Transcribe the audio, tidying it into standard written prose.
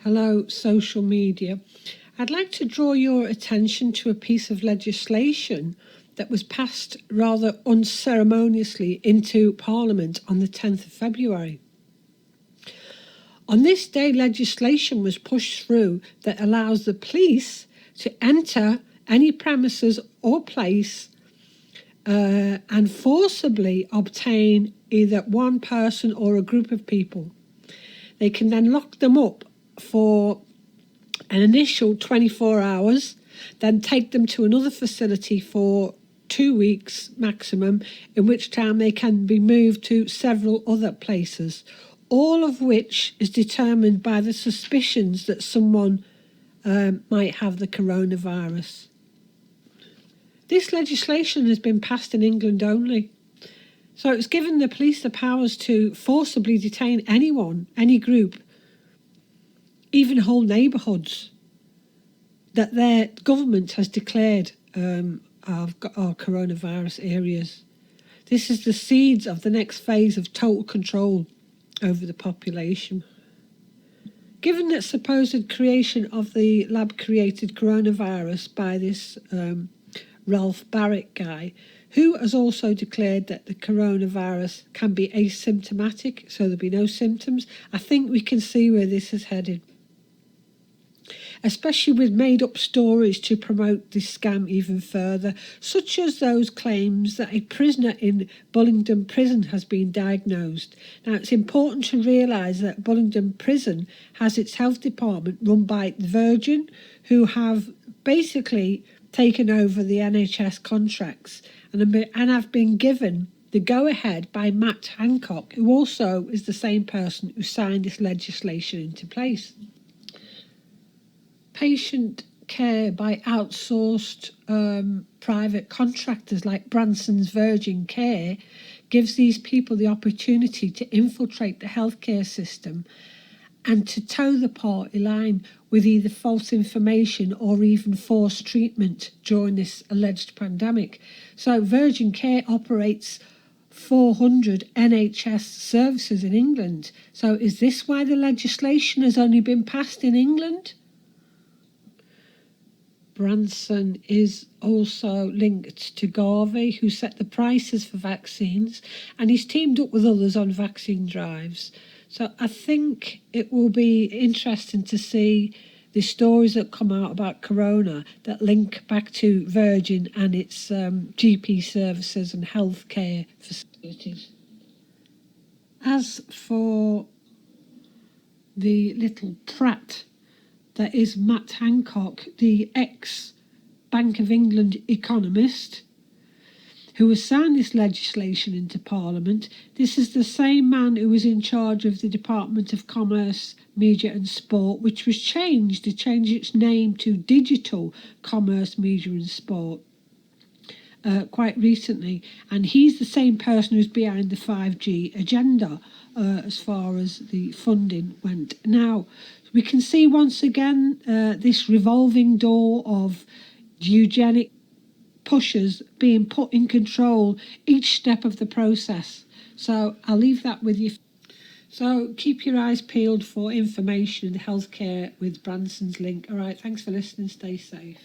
Hello, social media. I'd like to draw your attention to a piece of legislation that was passed rather unceremoniously into Parliament on the 10th of February. On this day, legislation was pushed through that allows the police to enter any premises or place and forcibly obtain either one person or a group of people. They can then lock them up for an initial 24 hours, then take them to another facility for 2 weeks maximum, in which time they can be moved to several other places, all of which is determined by the suspicions that someone might have the coronavirus. This legislation has been passed in England only. So it's given the police the powers to forcibly detain anyone, any group, even whole neighbourhoods that their government has declared are coronavirus areas. This is the seeds of the next phase of total control over the population. Given that supposed creation of the lab-created coronavirus by this Ralph Barrett guy, who has also declared that the coronavirus can be asymptomatic, so there'll be no symptoms, I think we can see where this is headed. Especially with made-up stories to promote this scam even further, such as those claims that a prisoner in Bullingdon Prison has been diagnosed. Now, it's important to realise that Bullingdon Prison has its health department run by the Virgin, who have basically taken over the NHS contracts and have been given the go-ahead by Matt Hancock, who also is the same person who signed this legislation into place. Patient care by outsourced private contractors like Branson's Virgin Care gives these people the opportunity to infiltrate the healthcare system and to toe the party line with either false information or even forced treatment during this alleged pandemic. So Virgin Care operates 400 NHS services in England. So is this why the legislation has only been passed in England? Branson is also linked to Garvey, who set the prices for vaccines, and he's teamed up with others on vaccine drives. So I think it will be interesting to see the stories that come out about corona that link back to Virgin and its GP services and healthcare facilities. As for the little prat that is Matt Hancock, the ex-Bank of England economist, who has signed this legislation into Parliament. This is the same man who was in charge of the Department of Commerce, Media and Sport, which was changed. It changed its name to Digital Commerce, Media and Sport quite recently. And he's the same person who's behind the 5G agenda as far as the funding went. Now, we can see once again this revolving door of eugenic pushers being put in control each step of the process. So I'll leave that with you. So keep your eyes peeled for information in healthcare with Branson's link. All right, thanks for listening. Stay safe.